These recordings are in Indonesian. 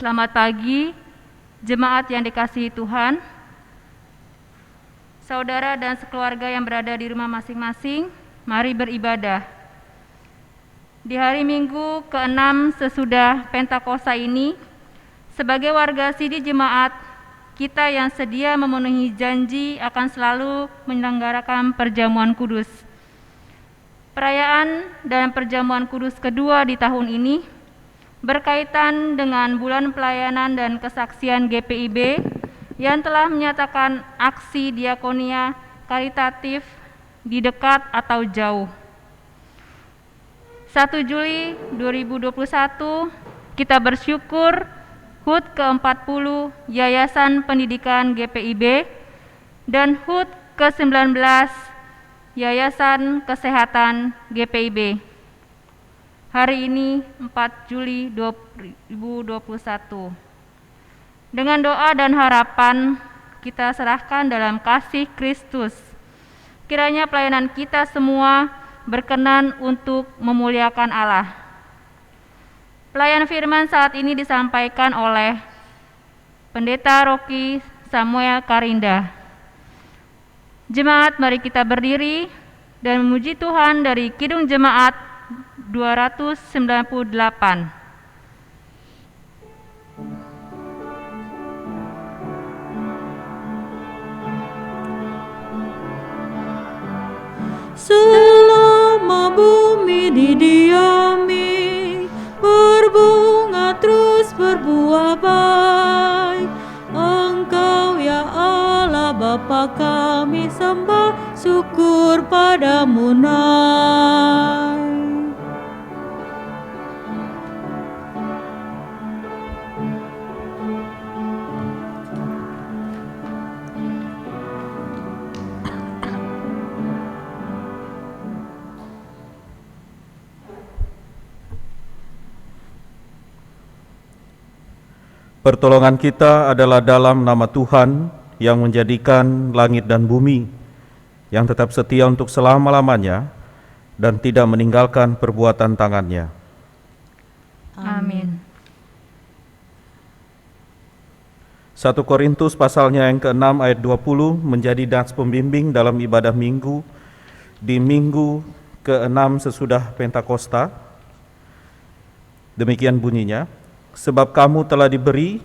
Selamat pagi, jemaat yang dikasihi Tuhan, saudara dan sekeluarga yang berada di rumah masing-masing, mari beribadah. Di hari Minggu ke-6 sesudah Pentakosta ini, sebagai warga Sidi Jemaat, kita yang sedia memenuhi janji akan selalu menyelenggarakan perjamuan kudus. Perayaan dan perjamuan kudus kedua di tahun ini berkaitan dengan bulan pelayanan dan kesaksian GPIB yang telah menyatakan aksi diakonia karitatif di dekat atau jauh. 1 Juli 2021 kita bersyukur HUT ke-40 Yayasan Pendidikan GPIB dan HUT ke-19 Yayasan Kesehatan GPIB. Hari ini 4 Juli 2021. Dengan doa dan harapan kita serahkan dalam kasih Kristus. Kiranya pelayanan kita semua berkenan untuk memuliakan Allah. Pelayan firman saat ini disampaikan oleh Pendeta Rocky Samuel Karinda. Jemaat, mari kita berdiri dan memuji Tuhan dari Kidung Jemaat 298. Selama bumi didiami, berbunga terus berbuah baik. Engkau ya Allah Bapa kami sembah, syukur padamu naik. Pertolongan kita adalah dalam nama Tuhan yang menjadikan langit dan bumi, yang tetap setia untuk selama-lamanya dan tidak meninggalkan perbuatan tangannya. Amin. 1 Korintus pasalnya yang ke-6 ayat 20 menjadi nats pembimbing dalam ibadah minggu di minggu ke-6 sesudah Pentakosta. Demikian bunyinya, sebab kamu telah diberi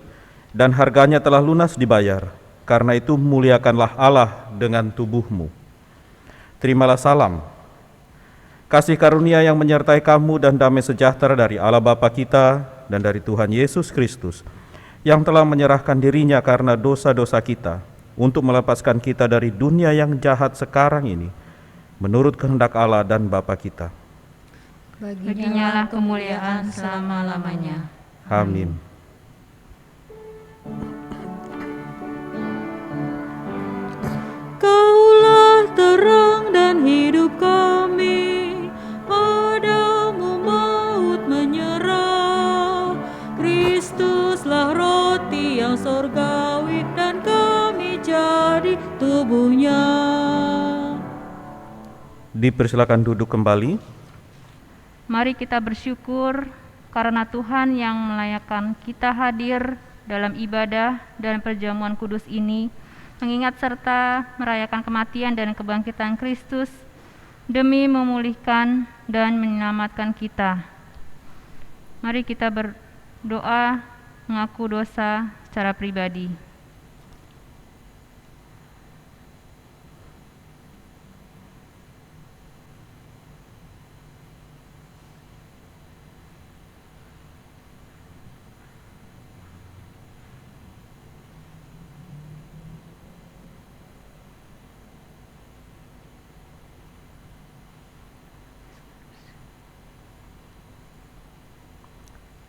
dan harganya telah lunas dibayar, karena itu muliakanlah Allah dengan tubuhmu. Terimalah salam, kasih karunia yang menyertai kamu dan damai sejahtera dari Allah Bapa kita dan dari Tuhan Yesus Kristus, yang telah menyerahkan dirinya karena dosa-dosa kita, untuk melepaskan kita dari dunia yang jahat sekarang ini, menurut kehendak Allah dan Bapa kita. Baginya lah kemuliaan selama-lamanya. Amin. Kaulah terang dan hidup kami, padamu maut menyerah. Kristuslah roti yang sorgawi dan kami jadi tubuhnya. Dipersilakan duduk kembali. Mari kita bersyukur karena Tuhan yang melayakkan kita hadir dalam ibadah dan perjamuan kudus ini, mengingat serta merayakan kematian dan kebangkitan Kristus demi memulihkan dan menyelamatkan kita. Mari kita berdoa mengaku dosa secara pribadi.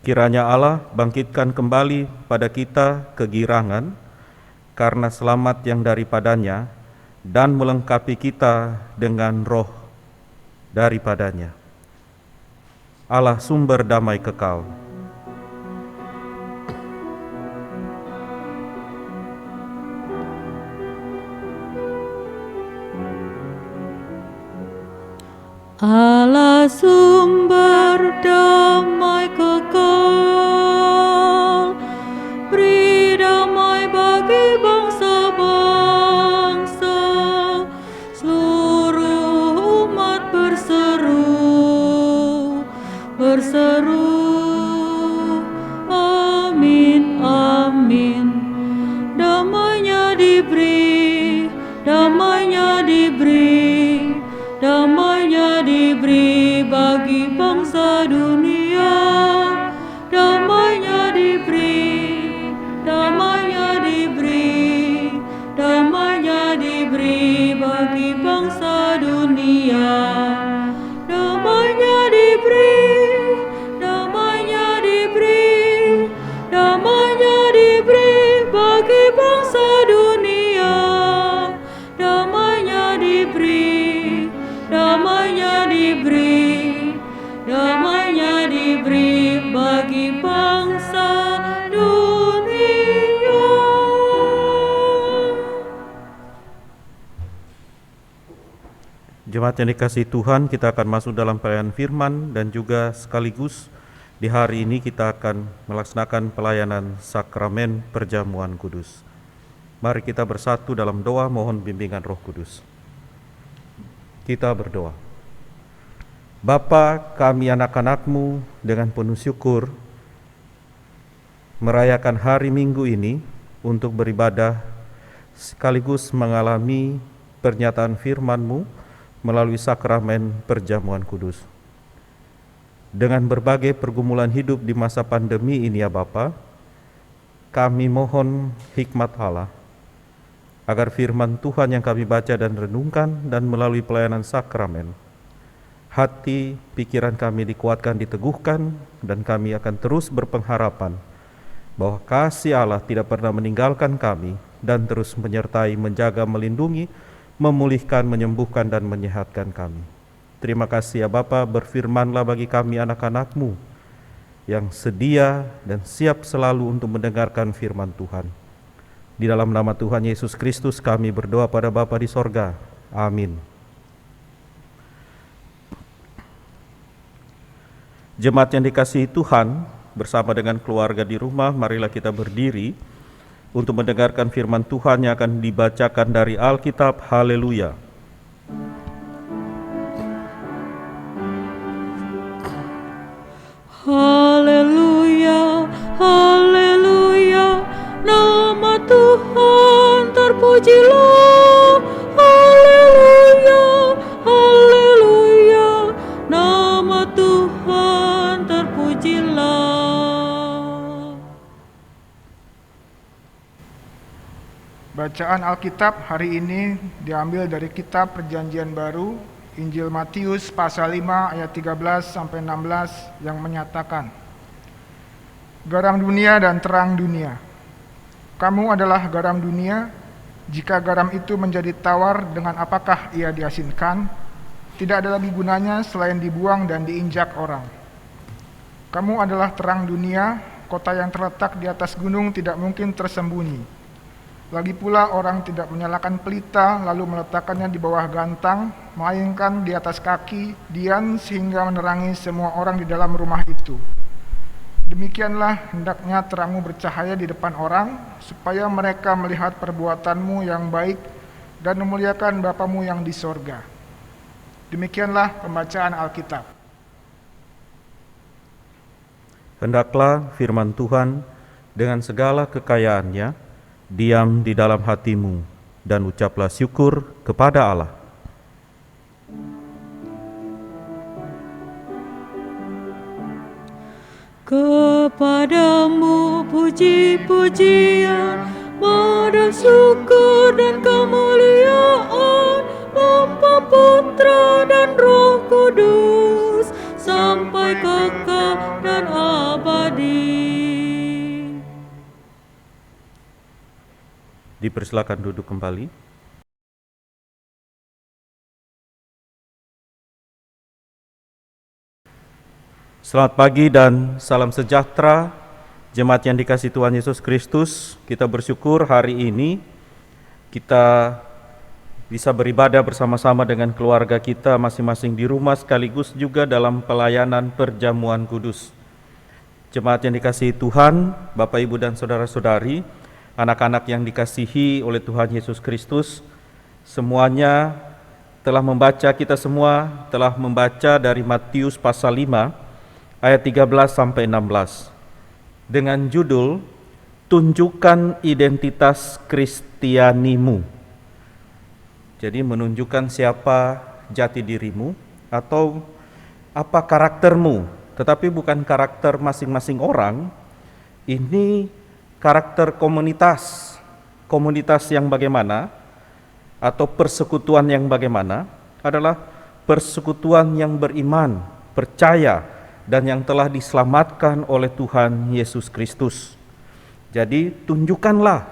Kiranya Allah bangkitkan kembali pada kita kegirangan karena selamat yang daripadanya dan melengkapi kita dengan roh daripadanya. Allah sumber damai kekal. Allah sumber damai kekal, Jemaat yang dikasihi Tuhan, kita akan masuk dalam pelayanan firman dan juga sekaligus di hari ini kita akan melaksanakan pelayanan sakramen perjamuan kudus. Mari kita bersatu dalam doa mohon bimbingan Roh Kudus. Kita berdoa. Bapa, kami anak-anak-Mu dengan penuh syukur merayakan hari Minggu ini untuk beribadah sekaligus mengalami pernyataan firman-Mu melalui sakramen perjamuan kudus. Dengan berbagai pergumulan hidup di masa pandemi ini ya Bapa, kami mohon hikmat Allah agar firman Tuhan yang kami baca dan renungkan dan melalui pelayanan sakramen, hati, pikiran kami dikuatkan, diteguhkan, dan kami akan terus berpengharapan bahwa kasih Allah tidak pernah meninggalkan kami dan terus menyertai, menjaga, melindungi, memulihkan, menyembuhkan, dan menyehatkan kami. Terima kasih ya Bapa, berfirmanlah bagi kami anak-anak-Mu yang sedia dan siap selalu untuk mendengarkan firman Tuhan. Di dalam nama Tuhan Yesus Kristus kami berdoa pada Bapa di sorga. Amin. Jemaat yang dikasihi Tuhan, bersama dengan keluarga di rumah, marilah kita berdiri untuk mendengarkan firman Tuhan yang akan dibacakan dari Alkitab. Haleluya. Haleluya, haleluya, nama Tuhan terpujilah. Haleluya, haleluya, nama Tuhan terpujilah. Bacaan Alkitab hari ini diambil dari kitab Perjanjian Baru, Injil Matius pasal 5 ayat 13 sampai 16 yang menyatakan, garam dunia dan terang dunia. Kamu adalah garam dunia. Jika garam itu menjadi tawar, dengan apakah ia diasinkan? Tidak ada lagi gunanya selain dibuang dan diinjak orang. Kamu adalah terang dunia. Kota yang terletak di atas gunung tidak mungkin tersembunyi. Lagi pula orang tidak menyalakan pelita lalu meletakkannya di bawah gantang, melainkan di atas kaki dian sehingga menerangi semua orang di dalam rumah itu. Demikianlah hendaknya terangmu bercahaya di depan orang, supaya mereka melihat perbuatanmu yang baik dan memuliakan Bapamu yang di sorga. Demikianlah pembacaan Alkitab. Hendaklah firman Tuhan dengan segala kekayaannya diam di dalam hatimu, dan ucaplah syukur kepada Allah. Kepadamu puji-pujian, pada syukur dan kemuliaan, Bapa, Putra, dan Roh Kudus, sampai kekal dan abadi. Dipersilakan duduk kembali. Selamat pagi dan salam sejahtera jemaat yang dikasihi Tuhan Yesus Kristus. Kita bersyukur hari ini kita bisa beribadah bersama-sama dengan keluarga kita masing-masing di rumah, sekaligus juga dalam pelayanan perjamuan kudus. Jemaat yang dikasihi Tuhan, Bapak, Ibu, dan saudara-saudari, anak-anak yang dikasihi oleh Tuhan Yesus Kristus, semuanya telah membaca, kita semua telah membaca dari Matius pasal 5 ayat 13 sampai 16 dengan judul Tunjukkan Identitas Kristianimu. Jadi menunjukkan siapa jati dirimu atau apa karaktermu, tetapi bukan karakter masing-masing orang. Ini karakter komunitas yang bagaimana atau persekutuan yang bagaimana adalah persekutuan yang beriman, percaya, dan yang telah diselamatkan oleh Tuhan Yesus Kristus. Jadi tunjukkanlah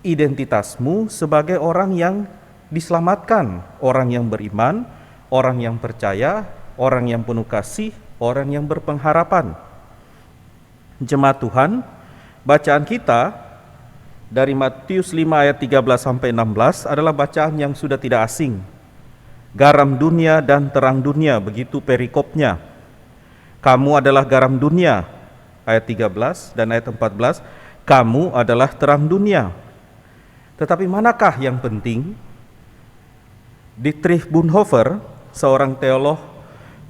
identitasmu sebagai orang yang diselamatkan, orang yang beriman, orang yang percaya, orang yang penuh kasih, orang yang berpengharapan. Jemaat Tuhan, bacaan kita dari Matius 5 ayat 13 sampai 16 adalah bacaan yang sudah tidak asing garam dunia dan terang dunia, begitu perikopnya. Kamu adalah garam dunia, ayat 13 dan ayat 14, kamu adalah terang dunia. Tetapi manakah yang penting? Dietrich Bonhoeffer, seorang teolog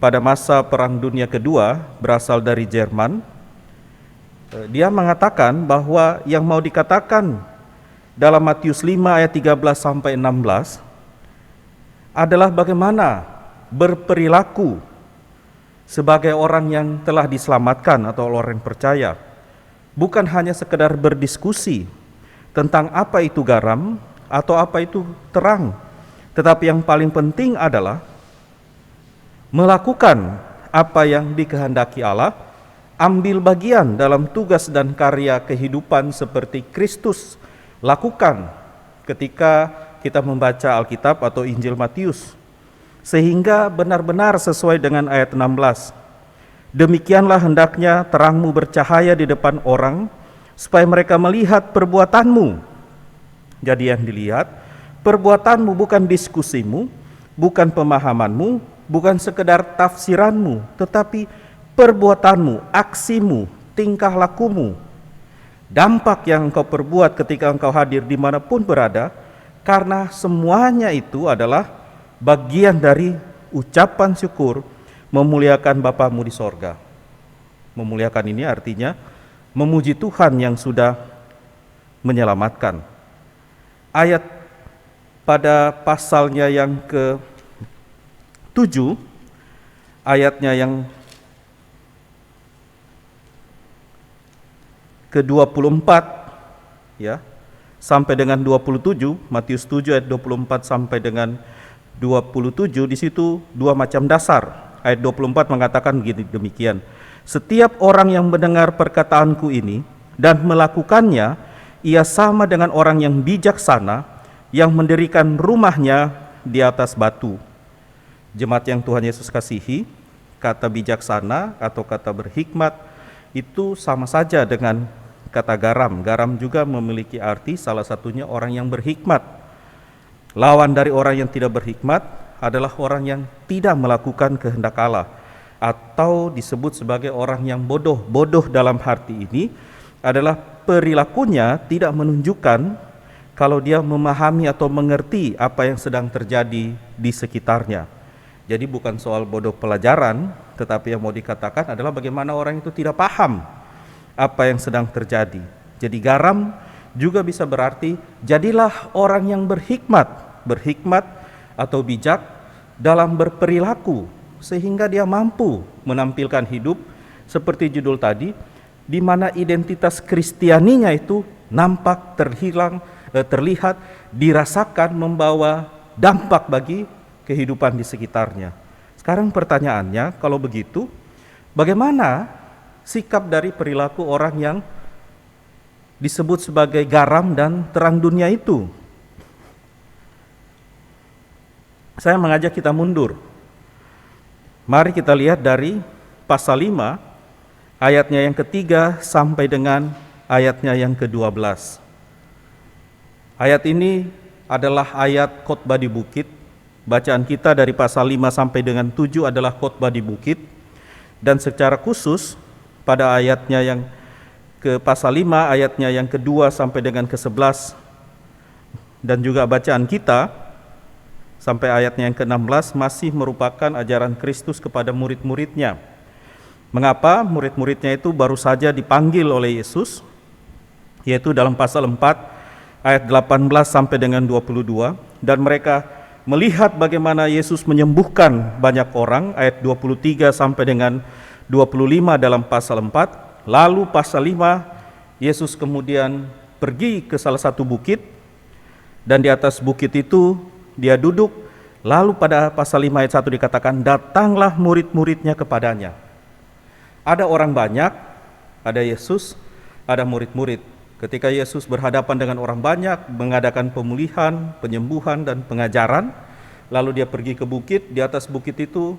pada masa Perang Dunia Kedua, berasal dari Jerman, dia mengatakan bahwa yang mau dikatakan dalam Matius 5 ayat 13 sampai 16 adalah bagaimana berperilaku sebagai orang yang telah diselamatkan atau orang yang percaya. Bukan hanya sekedar berdiskusi tentang apa itu garam atau apa itu terang, tetapi yang paling penting adalah melakukan apa yang dikehendaki Allah, ambil bagian dalam tugas dan karya kehidupan seperti Kristus lakukan ketika kita membaca Alkitab atau Injil Matius, sehingga benar-benar sesuai dengan ayat 16. Demikianlah hendaknya terangmu bercahaya di depan orang, supaya mereka melihat perbuatanmu. Jadi yang dilihat perbuatanmu, bukan diskusimu, bukan pemahamanmu, bukan sekedar tafsiranmu, tetapi perbuatanmu, aksimu, tingkah lakumu, dampak yang engkau perbuat ketika engkau hadir dimanapun berada, karena semuanya itu adalah bagian dari ucapan syukur memuliakan Bapamu di sorga. Memuliakan ini artinya memuji Tuhan yang sudah menyelamatkan. Ayat pada pasalnya yang ke-7, ayatnya yang ke-24 ya, sampai dengan 27, Matius 7 ayat 24 sampai dengan 27, di situ dua macam dasar. Ayat 24 mengatakan begini, demikian. Setiap orang yang mendengar perkataanku ini dan melakukannya, ia sama dengan orang yang bijaksana yang mendirikan rumahnya di atas batu. Jemaat yang Tuhan Yesus kasihi, kata bijaksana atau kata berhikmat itu sama saja dengan kata garam. Garam juga memiliki arti salah satunya orang yang berhikmat. Lawan dari orang yang tidak berhikmat adalah orang yang tidak melakukan kehendak Allah, atau disebut sebagai orang yang bodoh. Bodoh dalam arti ini adalah perilakunya tidak menunjukkan kalau dia memahami atau mengerti apa yang sedang terjadi di sekitarnya. Jadi bukan soal bodoh pelajaran, tetapi yang mau dikatakan adalah bagaimana orang itu tidak paham apa yang sedang terjadi. Jadi garam juga bisa berarti jadilah orang yang berhikmat atau bijak dalam berperilaku, sehingga dia mampu menampilkan hidup seperti judul tadi, di mana identitas Kristianinya itu nampak, terlihat, dirasakan, membawa dampak bagi kehidupan di sekitarnya. Sekarang pertanyaannya, kalau begitu, bagaimana sikap dari perilaku orang yang disebut sebagai garam dan terang dunia itu? Saya mengajak kita mundur. Mari kita lihat dari pasal 5, ayatnya yang ketiga sampai dengan ayatnya yang ke-12. Ayat ini adalah ayat khotbah di bukit. Bacaan kita dari pasal 5 sampai dengan 7 adalah khotbah di bukit. Dan secara khusus pada ayatnya yang ke pasal 5, ayatnya yang kedua sampai dengan ke-11, dan juga bacaan kita sampai ayatnya yang ke-16 masih merupakan ajaran Kristus kepada murid-muridnya. Mengapa murid-muridnya itu baru saja dipanggil oleh Yesus, yaitu dalam pasal 4 ayat 18 sampai dengan 22, dan mereka melihat bagaimana Yesus menyembuhkan banyak orang, ayat 23 sampai dengan 25 dalam pasal 4. Lalu pasal 5 Yesus kemudian pergi ke salah satu bukit, dan di atas bukit itu dia duduk. Lalu pada pasal 5 ayat 1 dikatakan, datanglah murid-muridnya kepadanya. Ada orang banyak, ada Yesus, ada murid-murid. Ketika Yesus berhadapan dengan orang banyak, mengadakan pemulihan, penyembuhan, dan pengajaran, lalu dia pergi ke bukit. Di atas bukit itu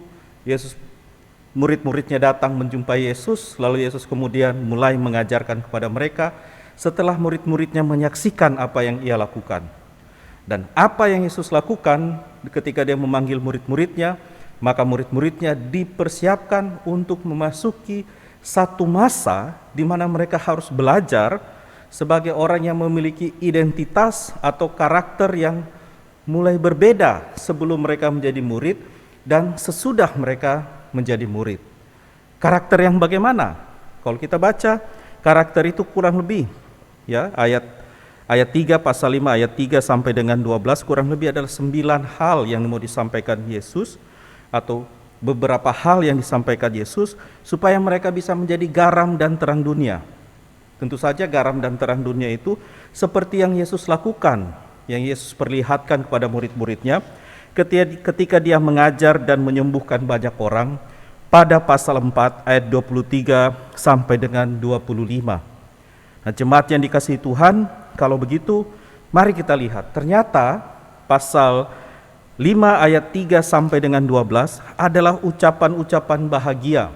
murid-muridnya datang menjumpai Yesus, lalu Yesus kemudian mulai mengajarkan kepada mereka setelah murid-muridnya menyaksikan apa yang ia lakukan. Dan apa yang Yesus lakukan ketika dia memanggil murid-muridnya, maka murid-muridnya dipersiapkan untuk memasuki satu masa di mana mereka harus belajar sebagai orang yang memiliki identitas atau karakter yang mulai berbeda sebelum mereka menjadi murid dan sesudah mereka menjadi murid. Karakter yang bagaimana? Kalau kita baca, karakter itu kurang lebih ya, ayat 3 pasal 5 ayat 3 sampai dengan 12 kurang lebih adalah 9 hal yang mau disampaikan Yesus, atau beberapa hal yang disampaikan Yesus supaya mereka bisa menjadi garam dan terang dunia. Tentu saja garam dan terang dunia itu seperti yang Yesus lakukan, yang Yesus perlihatkan kepada murid-muridnya ketika dia mengajar dan menyembuhkan banyak orang pada pasal 4 ayat 23 sampai dengan 25. Nah, jemaat yang dikasihi Tuhan, kalau begitu mari kita lihat, ternyata pasal 5 ayat 3 sampai dengan 12 adalah ucapan-ucapan bahagia.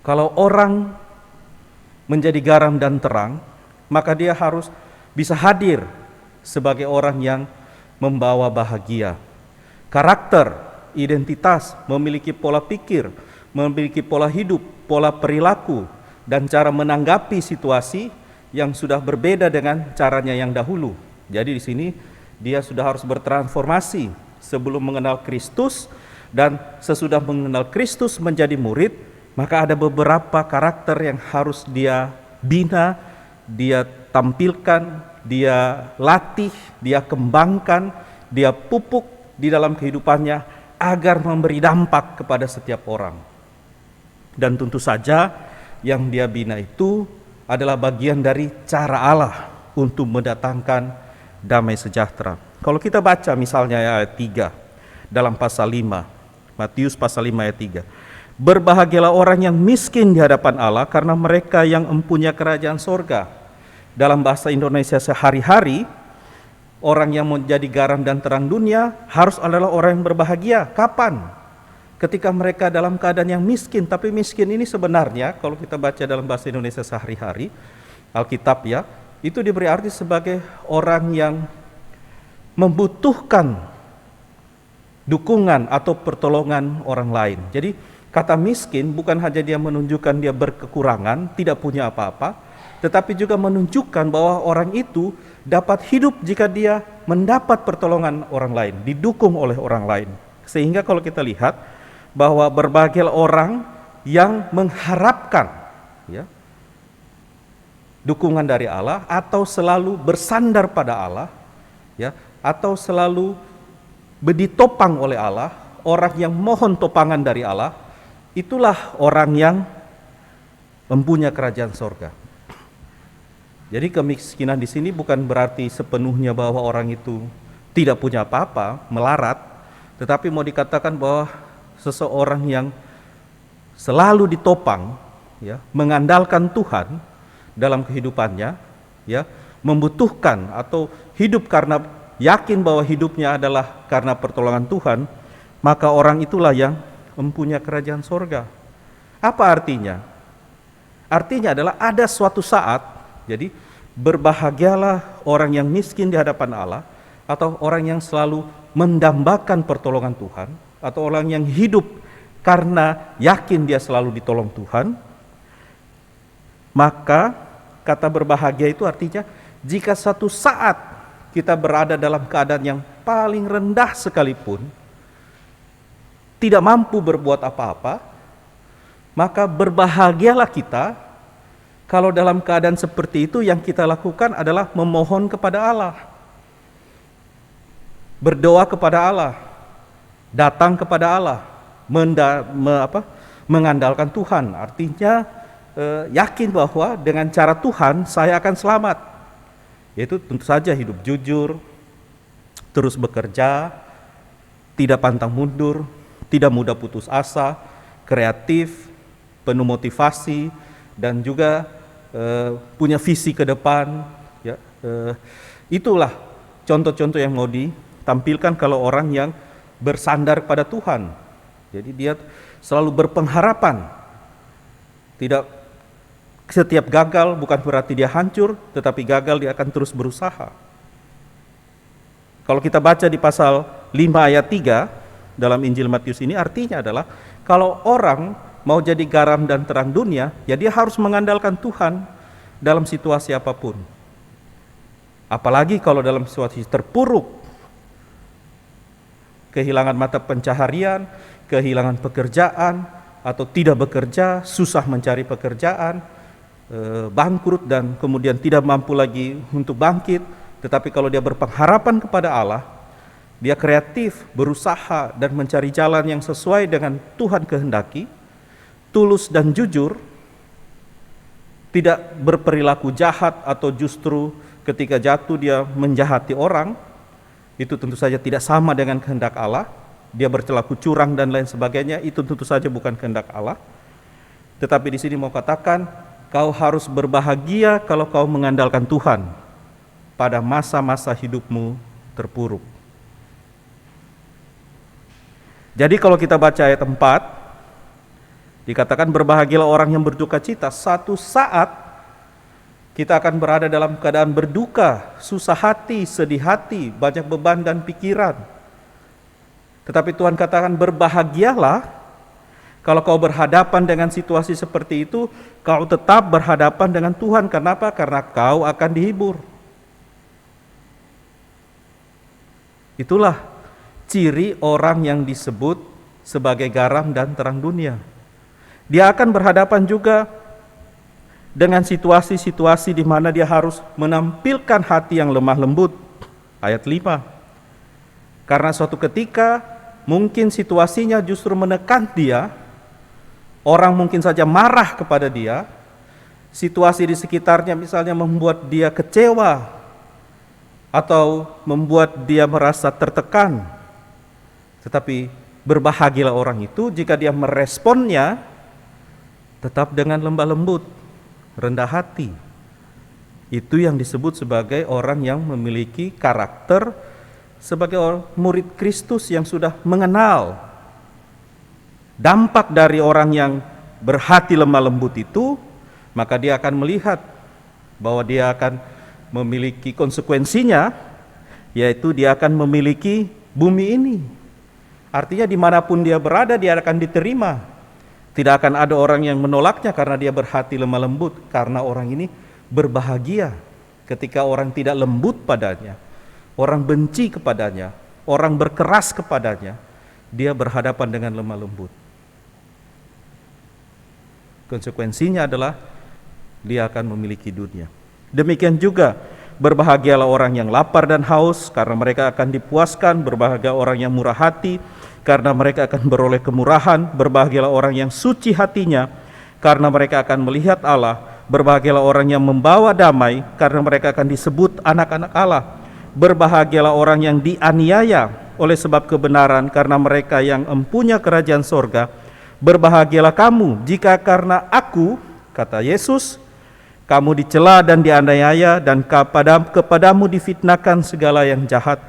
Kalau orang menjadi garam dan terang, maka dia harus bisa hadir sebagai orang yang membawa bahagia. Karakter, identitas, memiliki pola pikir, memiliki pola hidup, pola perilaku, dan cara menanggapi situasi yang sudah berbeda dengan caranya yang dahulu. Jadi di sini dia sudah harus bertransformasi sebelum mengenal Kristus, dan sesudah mengenal Kristus menjadi murid, maka ada beberapa karakter yang harus dia bina, dia tampilkan, dia latih, dia kembangkan, dia pupuk di dalam kehidupannya agar memberi dampak kepada setiap orang. Dan tentu saja yang dia bina itu adalah bagian dari cara Allah untuk mendatangkan damai sejahtera. Kalau kita baca misalnya ayat 3 dalam pasal 5, Matius pasal 5 ayat 3. Berbahagialah orang yang miskin di hadapan Allah, karena mereka yang mempunyai kerajaan sorga. Dalam bahasa Indonesia sehari-hari, orang yang menjadi garam dan terang dunia harus adalah orang yang berbahagia. Kapan? Ketika mereka dalam keadaan yang miskin. Tapi miskin ini sebenarnya kalau kita baca dalam bahasa Indonesia sehari-hari, Alkitab ya, itu diberi arti sebagai orang yang membutuhkan dukungan atau pertolongan orang lain. Jadi kata miskin bukan hanya dia menunjukkan dia berkekurangan, tidak punya apa-apa, tetapi juga menunjukkan bahwa orang itu dapat hidup jika dia mendapat pertolongan orang lain, didukung oleh orang lain. Sehingga kalau kita lihat bahwa berbagai orang yang mengharapkan ya, dukungan dari Allah, atau selalu bersandar pada Allah ya, atau selalu ditopang oleh Allah, orang yang mohon topangan dari Allah, itulah orang yang mempunyai kerajaan sorga. Jadi kemiskinan di sini bukan berarti sepenuhnya bahwa orang itu tidak punya apa-apa, melarat, tetapi mau dikatakan bahwa seseorang yang selalu ditopang, ya, mengandalkan Tuhan dalam kehidupannya, ya, membutuhkan atau hidup karena yakin bahwa hidupnya adalah karena pertolongan Tuhan, maka orang itulah yang mempunyai kerajaan sorga. Apa artinya? Artinya adalah ada suatu saat, jadi berbahagialah orang yang miskin di hadapan Allah, atau orang yang selalu mendambakan pertolongan Tuhan, atau orang yang hidup karena yakin dia selalu ditolong Tuhan. Maka kata berbahagia itu artinya jika satu saat kita berada dalam keadaan yang paling rendah sekalipun, tidak mampu berbuat apa-apa, maka berbahagialah kita kalau dalam keadaan seperti itu yang kita lakukan adalah memohon kepada Allah, berdoa kepada Allah, datang kepada Allah, mengandalkan Tuhan. Artinya yakin bahwa dengan cara Tuhan saya akan selamat, yaitu tentu saja hidup jujur, terus bekerja, tidak pantang mundur, tidak mudah putus asa, kreatif, penuh motivasi, dan juga punya visi ke depan. Ya, itulah contoh-contoh yang mau ditampilkan kalau orang yang bersandar pada Tuhan. Jadi dia selalu berpengharapan. Tidak setiap gagal bukan berarti dia hancur, tetapi gagal dia akan terus berusaha. Kalau kita baca di pasal 5 ayat 3 dalam Injil Matius ini artinya adalah kalau orang mau jadi garam dan terang dunia, ya dia harus mengandalkan Tuhan dalam situasi apapun. Apalagi kalau dalam situasi terpuruk, kehilangan mata pencaharian, kehilangan pekerjaan, atau tidak bekerja, susah mencari pekerjaan, bangkrut dan kemudian tidak mampu lagi untuk bangkit. Tetapi kalau dia berpengharapan kepada Allah, dia kreatif, berusaha dan mencari jalan yang sesuai dengan Tuhan kehendaki, tulus dan jujur, tidak berperilaku jahat atau justru ketika jatuh dia menjahati orang, itu tentu saja tidak sama dengan kehendak Allah. Dia berperilaku curang dan lain sebagainya, itu tentu saja bukan kehendak Allah. Tetapi di sini mau katakan, kau harus berbahagia kalau kau mengandalkan Tuhan pada masa-masa hidupmu terpuruk. Jadi kalau kita baca ayat 4, dikatakan berbahagialah orang yang berduka cita. Satu saat kita akan berada dalam keadaan berduka, susah hati, sedih hati, banyak beban dan pikiran. Tetapi Tuhan katakan berbahagialah kalau kau berhadapan dengan situasi seperti itu, kau tetap berhadapan dengan Tuhan. Kenapa? Karena kau akan dihibur. Itulah ciri orang yang disebut sebagai garam dan terang dunia. Dia akan berhadapan juga dengan situasi-situasi di mana dia harus menampilkan hati yang lemah lembut. Ayat 5. Karena suatu ketika mungkin situasinya justru menekan dia, orang mungkin saja marah kepada dia, situasi di sekitarnya misalnya membuat dia kecewa atau membuat dia merasa tertekan. Tetapi berbahagialah orang itu jika dia meresponnya tetap dengan lembah lembut, rendah hati. Itu yang disebut sebagai orang yang memiliki karakter sebagai murid Kristus yang sudah mengenal dampak dari orang yang berhati lemah lembut itu, maka dia akan melihat bahwa dia akan memiliki konsekuensinya, yaitu dia akan memiliki bumi ini. Artinya dimanapun dia berada, dia akan diterima. Tidak akan ada orang yang menolaknya karena dia berhati lemah lembut, karena orang ini berbahagia ketika orang tidak lembut padanya, orang benci kepadanya, orang berkeras kepadanya, dia berhadapan dengan lemah lembut. Konsekuensinya adalah dia akan memiliki dunia. Demikian juga berbahagialah orang yang lapar dan haus karena mereka akan dipuaskan. Berbahagia orang yang murah hati karena mereka akan beroleh kemurahan. Berbahagialah orang yang suci hatinya karena mereka akan melihat Allah. Berbahagialah orang yang membawa damai karena mereka akan disebut anak-anak Allah. Berbahagialah orang yang dianiaya oleh sebab kebenaran karena mereka yang empunya kerajaan sorga. Berbahagialah kamu jika karena aku, kata Yesus, kamu dicela dan dianiaya dan kepadamu difitnahkan segala yang jahat.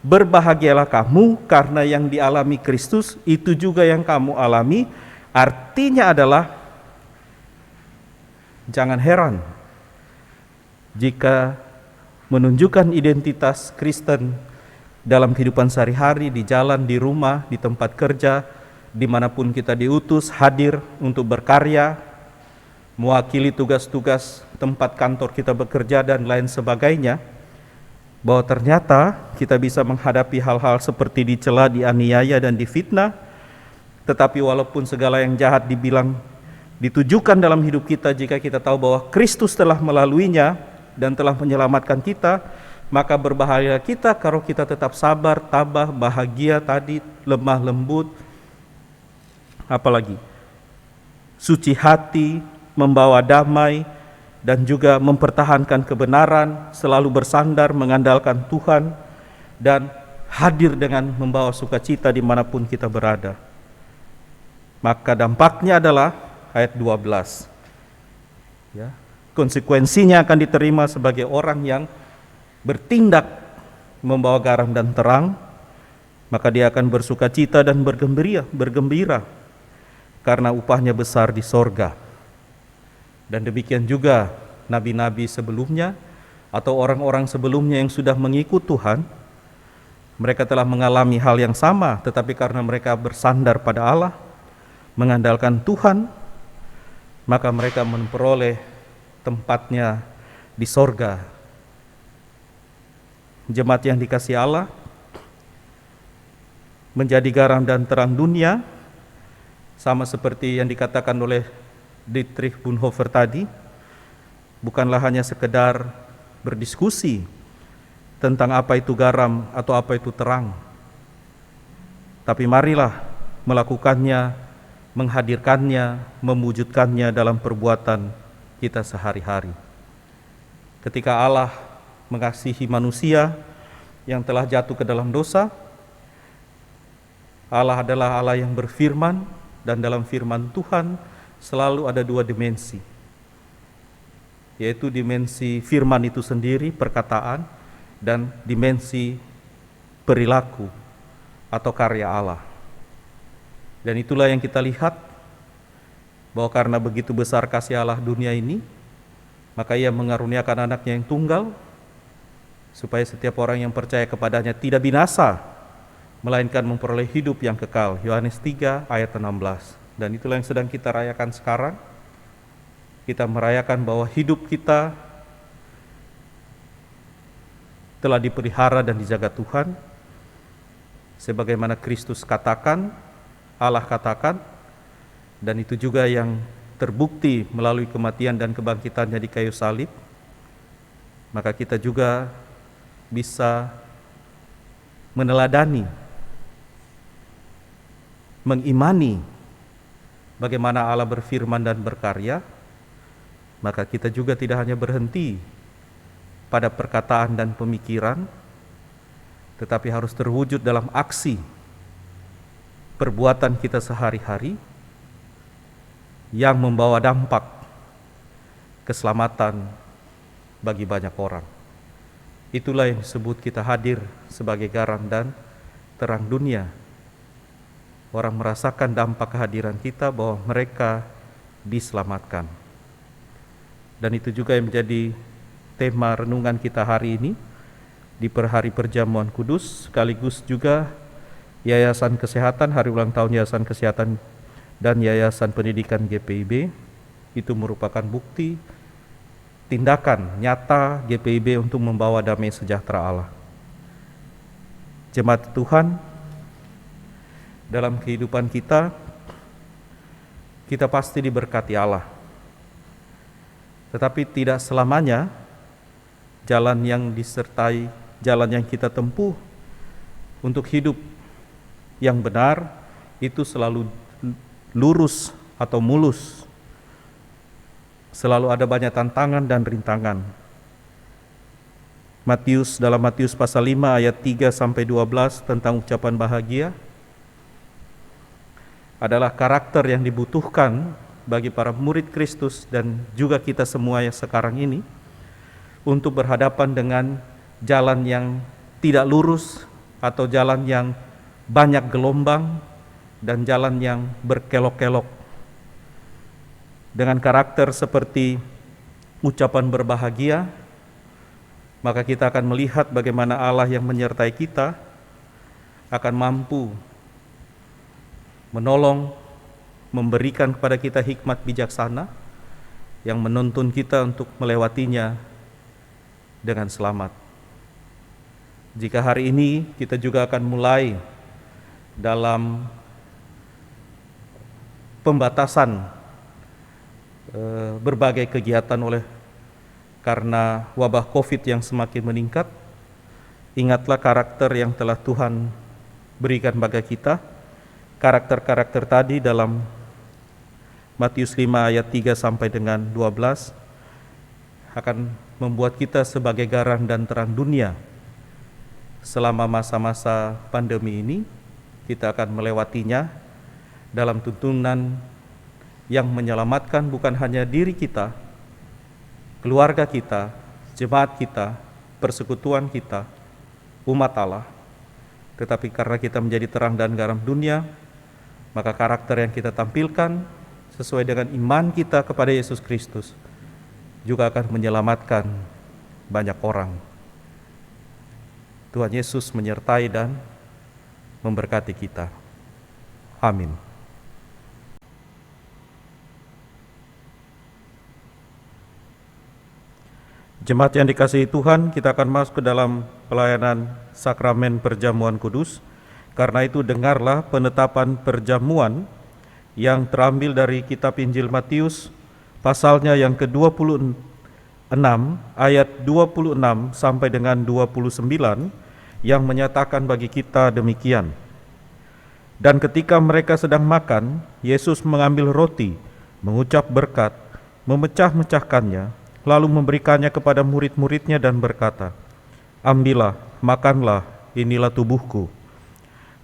Berbahagialah kamu karena yang dialami Kristus itu juga yang kamu alami. Artinya adalah jangan heran jika menunjukkan identitas Kristen dalam kehidupan sehari-hari, di jalan, di rumah, di tempat kerja, dimanapun kita diutus hadir untuk berkarya, mewakili tugas-tugas tempat kantor kita bekerja dan lain sebagainya, bahwa ternyata kita bisa menghadapi hal-hal seperti dicela, dianiaya dan difitnah. Tetapi walaupun segala yang jahat dibilang ditujukan dalam hidup kita, jika kita tahu bahwa Kristus telah melaluinya dan telah menyelamatkan kita, maka berbahagia kita kalau kita tetap sabar, tabah, bahagia tadi, lemah lembut, apalagi suci hati, membawa damai, dan juga mempertahankan kebenaran, selalu bersandar, mengandalkan Tuhan, dan hadir dengan membawa sukacita dimanapun kita berada. Maka dampaknya adalah ayat 12. Ya, konsekuensinya akan diterima sebagai orang yang bertindak membawa garam dan terang, maka dia akan bersukacita dan bergembira, karena upahnya besar di sorga. Dan demikian juga nabi-nabi sebelumnya atau orang-orang sebelumnya yang sudah mengikut Tuhan, Mereka telah mengalami hal yang sama, tetapi karena mereka bersandar pada Allah, mengandalkan Tuhan, maka mereka memperoleh tempatnya di sorga. Jemaat yang dikasihi Allah, menjadi garam dan terang dunia, sama seperti yang dikatakan oleh Dietrich Bonhoeffer tadi, bukanlah hanya sekedar berdiskusi tentang apa itu garam atau apa itu terang, tapi marilah melakukannya, menghadirkannya, mewujudkannya dalam perbuatan kita sehari-hari. Ketika Allah mengasihi manusia yang telah jatuh ke dalam dosa, Allah adalah Allah yang berfirman, dan dalam firman Tuhan selalu ada dua dimensi, yaitu dimensi firman itu sendiri, perkataan, dan dimensi perilaku atau karya Allah. Dan itulah yang kita lihat, bahwa karena begitu besar kasih Allah dunia ini, maka Ia mengaruniakan anaknya yang tunggal, supaya setiap orang yang percaya kepadanya tidak binasa, melainkan memperoleh hidup yang kekal. Yohanes 3 ayat 16. Dan itulah yang sedang kita rayakan sekarang. Kita merayakan bahwa hidup kita telah dipelihara dan dijaga Tuhan, sebagaimana Kristus katakan, Allah katakan, dan itu juga yang terbukti melalui kematian dan kebangkitannya di kayu salib. Maka kita juga bisa meneladani, mengimani bagaimana Allah berfirman dan berkarya. Maka kita juga tidak hanya berhenti pada perkataan dan pemikiran, tetapi harus terwujud dalam aksi perbuatan kita sehari-hari yang membawa dampak keselamatan bagi banyak orang. Itulah yang disebut kita hadir sebagai garam dan terang dunia. Orang merasakan dampak kehadiran kita bahwa mereka diselamatkan. Dan itu juga yang menjadi tema renungan kita hari ini di Perhari Perjamuan Kudus, sekaligus juga Yayasan Kesehatan, hari ulang tahun Yayasan Kesehatan dan Yayasan Pendidikan GPIB. Itu merupakan bukti tindakan nyata GPIB untuk membawa damai sejahtera Allah. Jemaat Tuhan, dalam kehidupan kita pasti diberkati Allah. Tetapi tidak selamanya jalan yang disertai, jalan yang kita tempuh untuk hidup yang benar itu selalu lurus atau mulus. Selalu ada banyak tantangan dan rintangan. Dalam Matius pasal 5 ayat 3 sampai 12 tentang ucapan bahagia adalah karakter yang dibutuhkan bagi para murid Kristus dan juga kita semua yang sekarang ini untuk berhadapan dengan jalan yang tidak lurus atau jalan yang banyak gelombang dan jalan yang berkelok-kelok. Dengan karakter seperti ucapan berbahagia, maka kita akan melihat bagaimana Allah yang menyertai kita akan mampu menolong, memberikan kepada kita hikmat bijaksana yang menuntun kita untuk melewatinya dengan selamat. Jika hari ini kita juga akan mulai dalam pembatasan berbagai kegiatan karena wabah COVID yang semakin meningkat, ingatlah karakter yang telah Tuhan berikan bagi kita. Karakter-karakter tadi dalam Matius 5 ayat 3 sampai dengan 12 akan membuat kita sebagai garam dan terang dunia. Selama masa-masa pandemi ini, kita akan melewatinya dalam tuntunan yang menyelamatkan bukan hanya diri kita, keluarga kita, jemaat kita, persekutuan kita, umat Allah, tetapi karena kita menjadi terang dan garam dunia, maka karakter yang kita tampilkan sesuai dengan iman kita kepada Yesus Kristus juga akan menyelamatkan banyak orang. Tuhan Yesus menyertai dan memberkati kita. Amin. Jemaat yang dikasihi Tuhan, kita akan masuk ke dalam pelayanan sakramen perjamuan kudus. Karena itu dengarlah penetapan perjamuan yang terambil dari kitab Injil Matius, pasalnya yang ke-26, ayat 26 sampai dengan 29, yang menyatakan bagi kita demikian. Dan ketika mereka sedang makan, Yesus mengambil roti, mengucap berkat, memecah-mecahkannya, lalu memberikannya kepada murid-muridnya dan berkata, "Ambillah, makanlah, inilah tubuhku."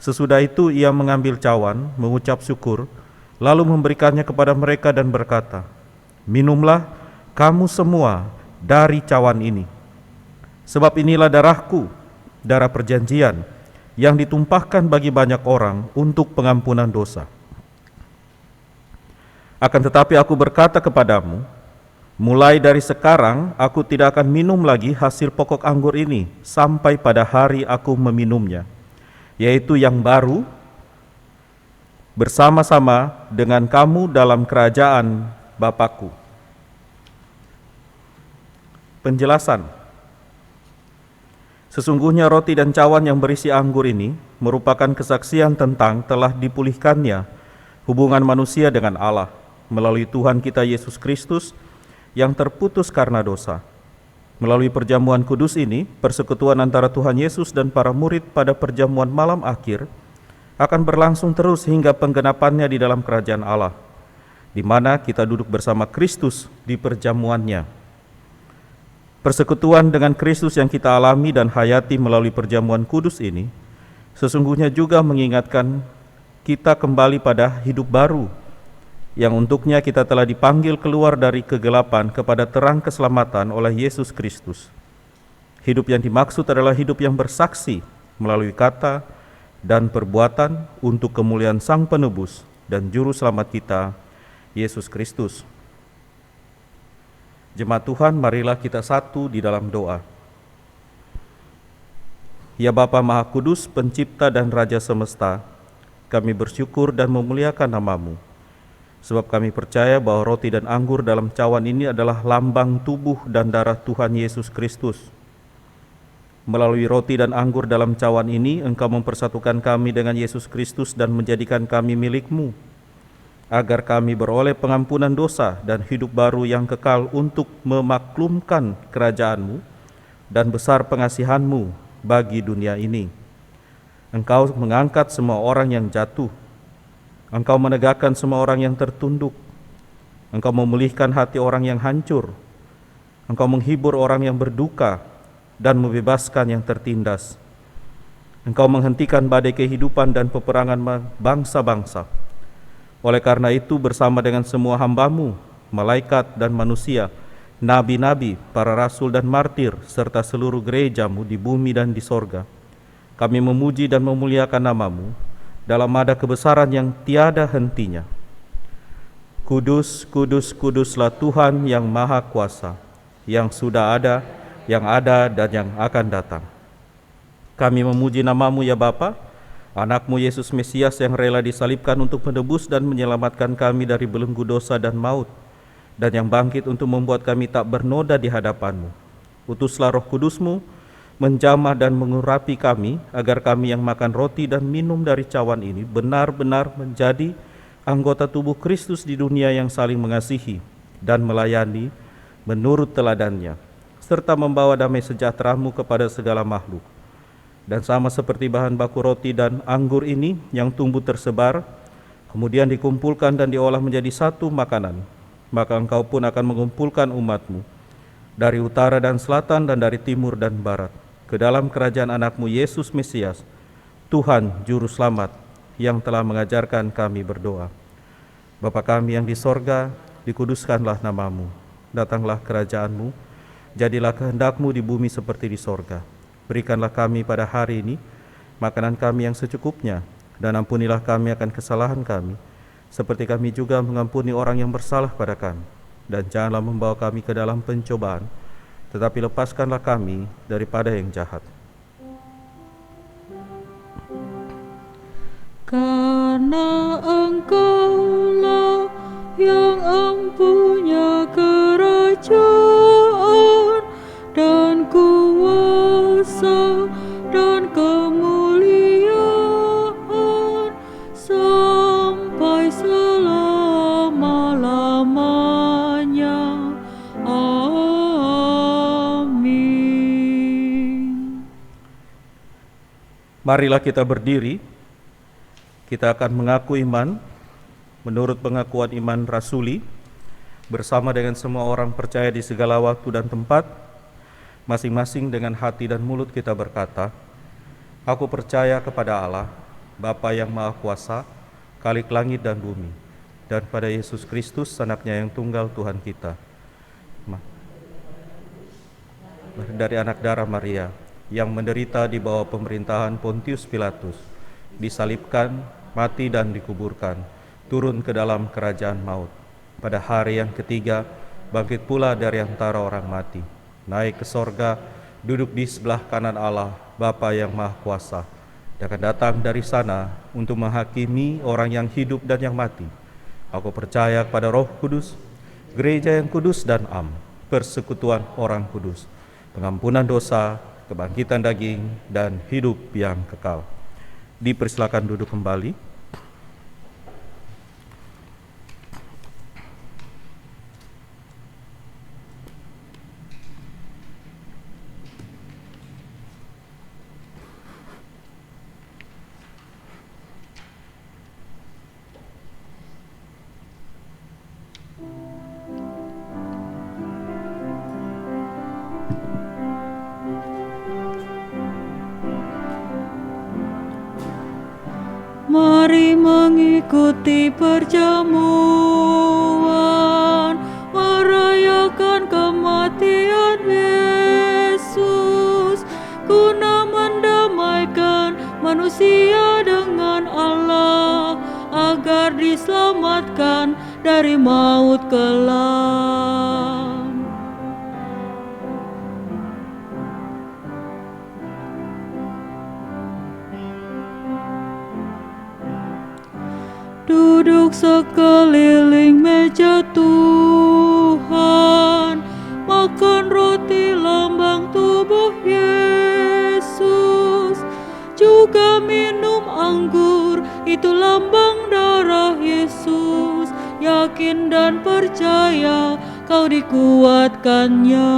Sesudah itu ia mengambil cawan, mengucap syukur, lalu memberikannya kepada mereka dan berkata, "Minumlah kamu semua dari cawan ini. Sebab inilah darahku, darah perjanjian, yang ditumpahkan bagi banyak orang untuk pengampunan dosa. Akan tetapi aku berkata kepadamu, mulai dari sekarang aku tidak akan minum lagi hasil pokok anggur ini sampai pada hari aku meminumnya, yaitu yang baru bersama-sama dengan kamu dalam kerajaan Bapakku." Penjelasan. Sesungguhnya roti dan cawan yang berisi anggur ini merupakan kesaksian tentang telah dipulihkannya hubungan manusia dengan Allah melalui Tuhan kita Yesus Kristus yang terputus karena dosa. Melalui perjamuan kudus ini, persekutuan antara Tuhan Yesus dan para murid pada perjamuan malam akhir akan berlangsung terus hingga penggenapannya di dalam kerajaan Allah, di mana kita duduk bersama Kristus di perjamuannya. Persekutuan dengan Kristus yang kita alami dan hayati melalui perjamuan kudus ini sesungguhnya juga mengingatkan kita kembali pada hidup baru, yang untuknya kita telah dipanggil keluar dari kegelapan kepada terang keselamatan oleh Yesus Kristus. Hidup yang dimaksud adalah hidup yang bersaksi melalui kata dan perbuatan untuk kemuliaan Sang Penebus dan Juru Selamat kita, Yesus Kristus. Jemaat Tuhan, marilah kita satu di dalam doa. Ya Bapa Maha Kudus, Pencipta dan Raja semesta, kami bersyukur dan memuliakan nama-Mu. Sebab kami percaya bahwa roti dan anggur dalam cawan ini adalah lambang tubuh dan darah Tuhan Yesus Kristus. Melalui roti dan anggur dalam cawan ini, Engkau mempersatukan kami dengan Yesus Kristus dan menjadikan kami milik-Mu, agar kami beroleh pengampunan dosa dan hidup baru yang kekal untuk memaklumkan kerajaan-Mu dan besar pengasihan-Mu bagi dunia ini. Engkau mengangkat semua orang yang jatuh, Engkau menegakkan semua orang yang tertunduk, Engkau memulihkan hati orang yang hancur, Engkau menghibur orang yang berduka dan membebaskan yang tertindas. Engkau menghentikan badai kehidupan dan peperangan bangsa-bangsa. Oleh karena itu, bersama dengan semua hamba-Mu, malaikat dan manusia, nabi-nabi, para rasul dan martir, serta seluruh gereja-Mu di bumi dan di sorga, kami memuji dan memuliakan nama-Mu dalam nada kebesaran yang tiada hentinya. Kudus, kudus, kuduslah Tuhan yang Maha Kuasa, yang sudah ada, yang ada, dan yang akan datang. Kami memuji nama-Mu ya Bapa, Anak-Mu Yesus Mesias yang rela disalibkan untuk menebus dan menyelamatkan kami dari belenggu dosa dan maut, dan yang bangkit untuk membuat kami tak bernoda di hadapan-Mu. Utuslah Roh Kudus-Mu menjamah dan mengurapi kami, agar kami yang makan roti dan minum dari cawan ini benar-benar menjadi anggota tubuh Kristus di dunia yang saling mengasihi dan melayani menurut teladannya, serta membawa damai sejahtera-Mu kepada segala makhluk. Dan sama seperti bahan baku roti dan anggur ini yang tumbuh tersebar, kemudian dikumpulkan dan diolah menjadi satu makanan, maka Engkau pun akan mengumpulkan umat-Mu dari utara dan selatan dan dari timur dan barat ke dalam kerajaan Anak-Mu Yesus Mesias, Tuhan Juru Selamat, yang telah mengajarkan kami berdoa. Bapa kami yang di sorga, dikuduskanlah nama-Mu, datanglah kerajaan-Mu, jadilah kehendak-Mu di bumi seperti di sorga. Berikanlah kami pada hari ini makanan kami yang secukupnya, dan ampunilah kami akan kesalahan kami, seperti kami juga mengampuni orang yang bersalah pada kami. Dan janganlah membawa kami ke dalam pencobaan, tetapi lepaskanlah kami daripada yang jahat. Karena Engkaulah yang empunya kerajaan dan kuasa dan kemuliaan sampai selama-lamanya. Amin. Marilah kita berdiri. Kita akan mengaku iman menurut pengakuan iman rasuli bersama dengan semua orang percaya di segala waktu dan tempat. Masing-masing dengan hati dan mulut kita berkata, Aku percaya kepada Allah, Bapa yang Maha Kuasa, Khalik langit dan bumi, dan pada Yesus Kristus, Anaknya yang tunggal Tuhan kita, dari anak darah Maria, yang menderita di bawah pemerintahan Pontius Pilatus, disalibkan, mati dan dikuburkan, turun ke dalam kerajaan maut. Pada hari yang ketiga, bangkit pula dari antara orang mati, naik ke sorga, duduk di sebelah kanan Allah, Bapa yang Maha Kuasa, dan akan datang dari sana untuk menghakimi orang yang hidup dan yang mati. Aku percaya kepada Roh Kudus, gereja yang kudus dan am, persekutuan orang kudus, pengampunan dosa, kebangkitan daging, dan hidup yang kekal. Dipersilakan duduk kembali. Mari mengikuti perjamuan, merayakan kematian Yesus, guna mendamaikan manusia dengan Allah, agar diselamatkan dari maut kelam. Duduk sekeliling meja Tuhan, makan roti lambang tubuh Yesus, juga minum anggur, itu lambang darah Yesus. Yakin dan percaya kau dikuatkannya.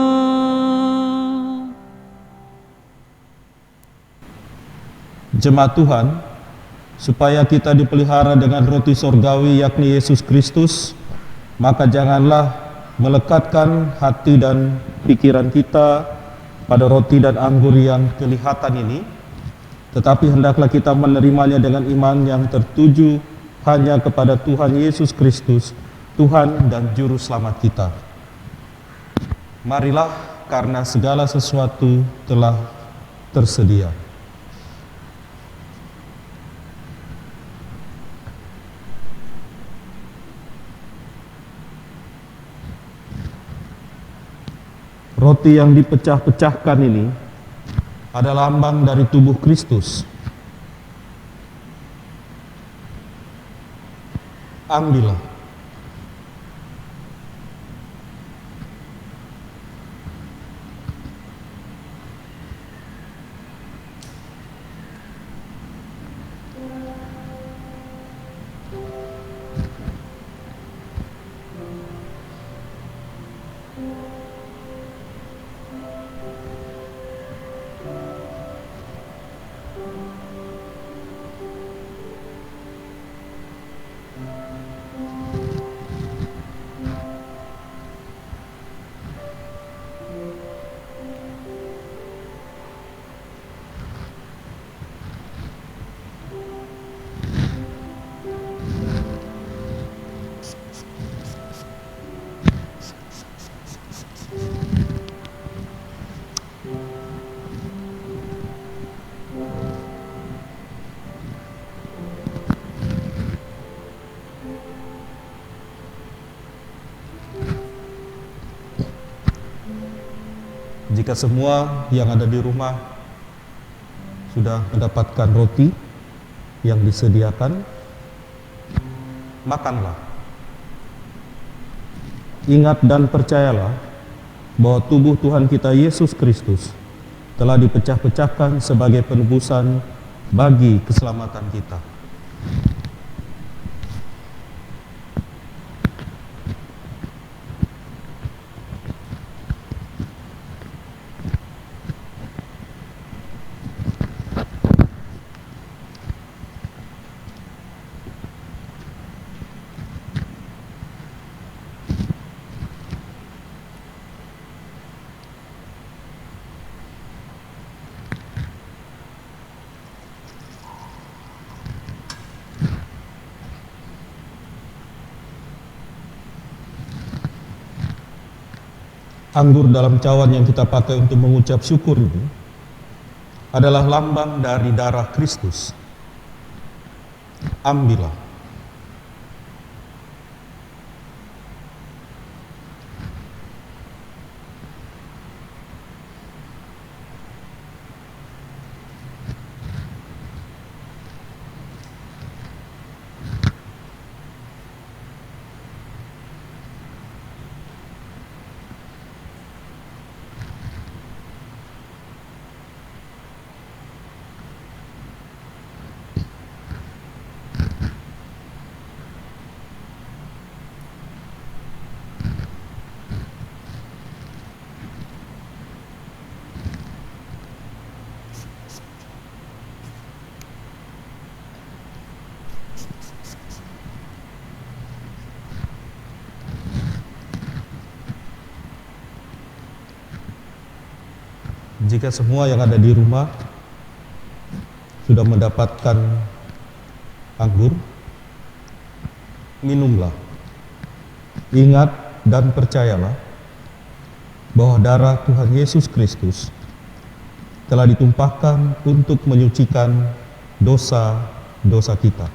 Jemaat Tuhan, supaya kita dipelihara dengan roti sorgawi yakni Yesus Kristus, maka janganlah melekatkan hati dan pikiran kita pada roti dan anggur yang kelihatan ini, tetapi hendaklah kita menerimanya dengan iman yang tertuju hanya kepada Tuhan Yesus Kristus, Tuhan dan Juru Selamat kita. Marilah, karena segala sesuatu telah tersedia. Roti yang dipecah-pecahkan ini adalah lambang dari tubuh Kristus. Ambillah. Jika semua yang ada di rumah sudah mendapatkan roti yang disediakan, makanlah. Ingat dan percayalah bahwa tubuh Tuhan kita Yesus Kristus telah dipecah-pecahkan sebagai penebusan bagi keselamatan kita. Anggur dalam cawan yang kita pakai untuk mengucap syukur ini adalah lambang dari darah Kristus. Ambillah. Jika semua yang ada di rumah sudah mendapatkan anggur, minumlah. Ingat dan percayalah bahwa darah Tuhan Yesus Kristus telah ditumpahkan untuk menyucikan dosa-dosa kita.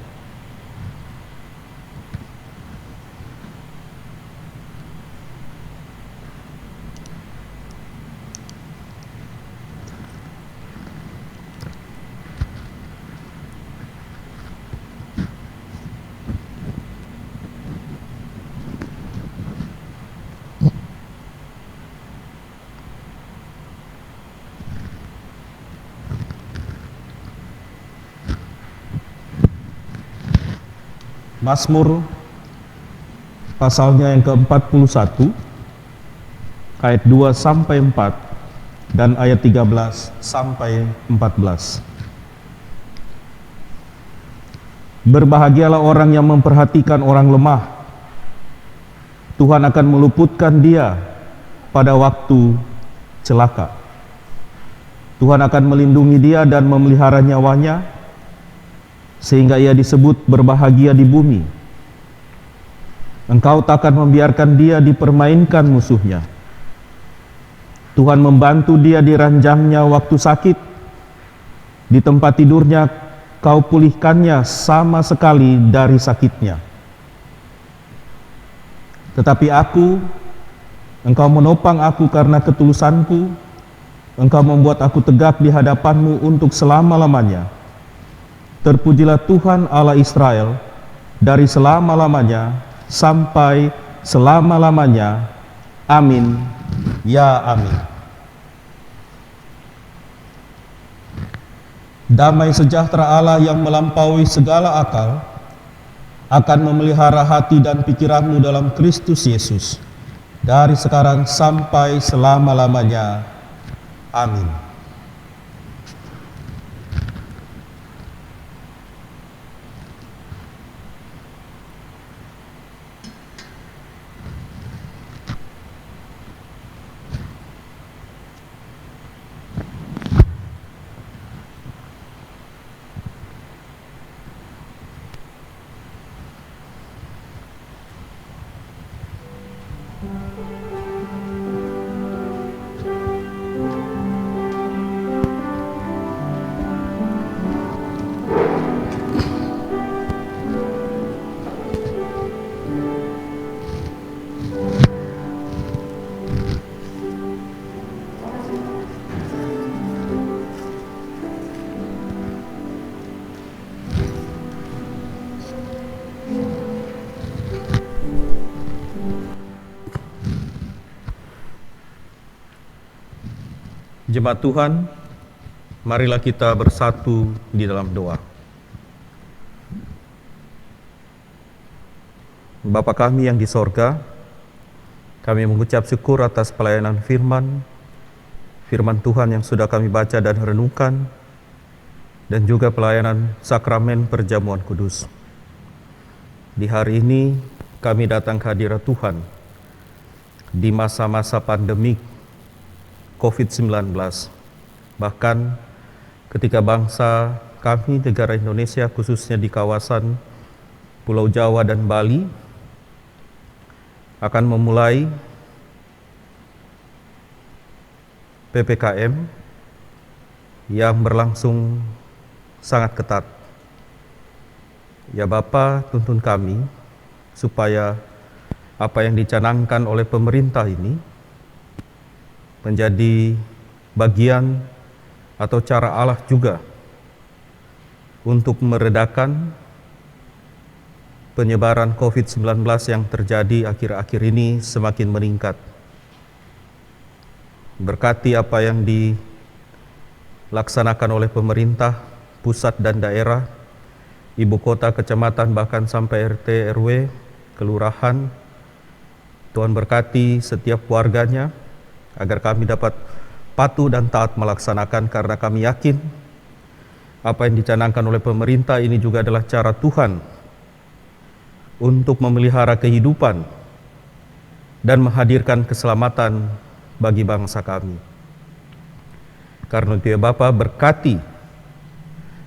Mazmur pasalnya yang ke-41 ayat 2 sampai 4 dan ayat 13 sampai 14. Berbahagialah orang yang memperhatikan orang lemah. Tuhan akan meluputkan dia pada waktu celaka. Tuhan akan melindungi dia dan memelihara nyawanya, sehingga ia disebut berbahagia di bumi. Engkau takkan membiarkan dia dipermainkan musuhnya. Tuhan membantu dia di ranjangnya waktu sakit. Di tempat tidurnya kau pulihkannya sama sekali dari sakitnya. Tetapi aku, engkau menopang aku karena ketulusanku. Engkau membuat aku tegak di hadapanmu untuk selama-lamanya. Terpujilah Tuhan Allah Israel dari selama-lamanya sampai selama-lamanya. Amin. Ya amin. Damai sejahtera Allah yang melampaui segala akal akan memelihara hati dan pikiranmu dalam Kristus Yesus dari sekarang sampai selama-lamanya. Amin. Jemaat Tuhan, marilah kita bersatu di dalam doa. Bapa kami yang di sorga, kami mengucap syukur atas pelayanan firman Tuhan yang sudah kami baca dan renungkan, dan juga pelayanan sakramen perjamuan kudus. Di hari ini kami datang ke hadirat Tuhan di masa-masa pandemik COVID-19, bahkan ketika bangsa kami, negara Indonesia, khususnya di kawasan Pulau Jawa dan Bali, akan memulai PPKM yang berlangsung sangat ketat. Ya Bapa, tuntun kami supaya apa yang dicanangkan oleh pemerintah ini menjadi bagian atau cara Allah juga untuk meredakan penyebaran COVID-19 yang terjadi akhir-akhir ini semakin meningkat. Berkati apa yang dilaksanakan oleh pemerintah, pusat dan daerah, ibu kota, kecamatan, bahkan sampai RT, RW, kelurahan. Tuhan berkati setiap warganya, agar kami dapat patuh dan taat melaksanakan, karena kami yakin apa yang dicanangkan oleh pemerintah ini juga adalah cara Tuhan untuk memelihara kehidupan dan menghadirkan keselamatan bagi bangsa kami. Karena itu ya Bapa, berkati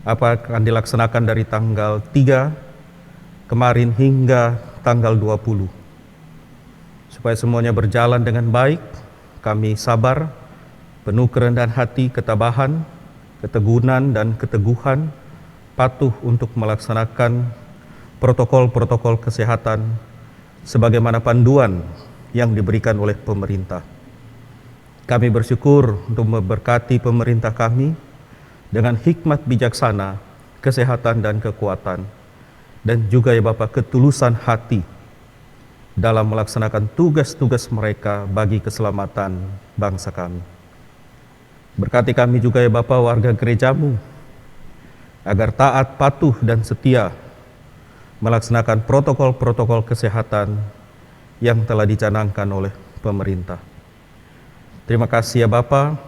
apa yang akan dilaksanakan dari tanggal 3 kemarin hingga tanggal 20, supaya semuanya berjalan dengan baik. Kami sabar, penuh kerendahan hati, ketabahan, keteguhan dan keteguhan, patuh untuk melaksanakan protokol-protokol kesehatan sebagaimana panduan yang diberikan oleh pemerintah. Kami bersyukur untuk memberkati pemerintah kami dengan hikmat bijaksana, kesehatan dan kekuatan, dan juga ya Bapa, ketulusan hati dalam melaksanakan tugas-tugas mereka bagi keselamatan bangsa kami. Berkati kami juga ya Bapa, warga gerejamu, agar taat, patuh dan setia melaksanakan protokol-protokol kesehatan yang telah dicanangkan oleh pemerintah. Terima kasih ya Bapa,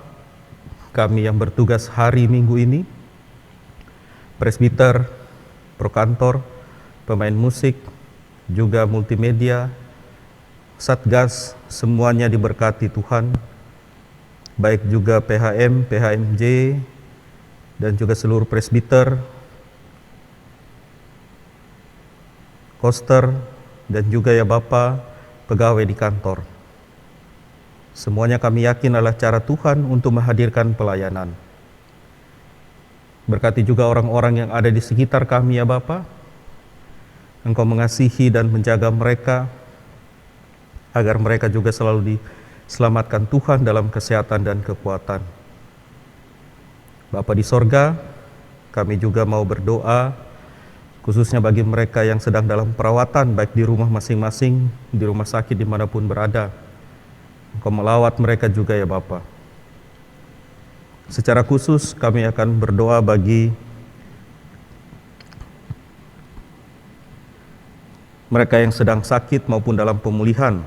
kami yang bertugas hari Minggu ini, presbiter, prokantor, pemain musik, juga multimedia, Satgas, semuanya diberkati Tuhan, baik juga PHM, PHMJ, dan juga seluruh presbiter, koster, dan juga ya Bapa, pegawai di kantor. Semuanya kami yakin adalah cara Tuhan untuk menghadirkan pelayanan. Berkati juga orang-orang yang ada di sekitar kami ya Bapa, Engkau mengasihi dan menjaga mereka, agar mereka juga selalu diselamatkan Tuhan dalam kesehatan dan kekuatan. Bapa di sorga, kami juga mau berdoa, khususnya bagi mereka yang sedang dalam perawatan, baik di rumah masing-masing, di rumah sakit, dimanapun berada. Engkau melawat mereka juga ya Bapa. Secara khusus kami akan berdoa bagi mereka yang sedang sakit maupun dalam pemulihan,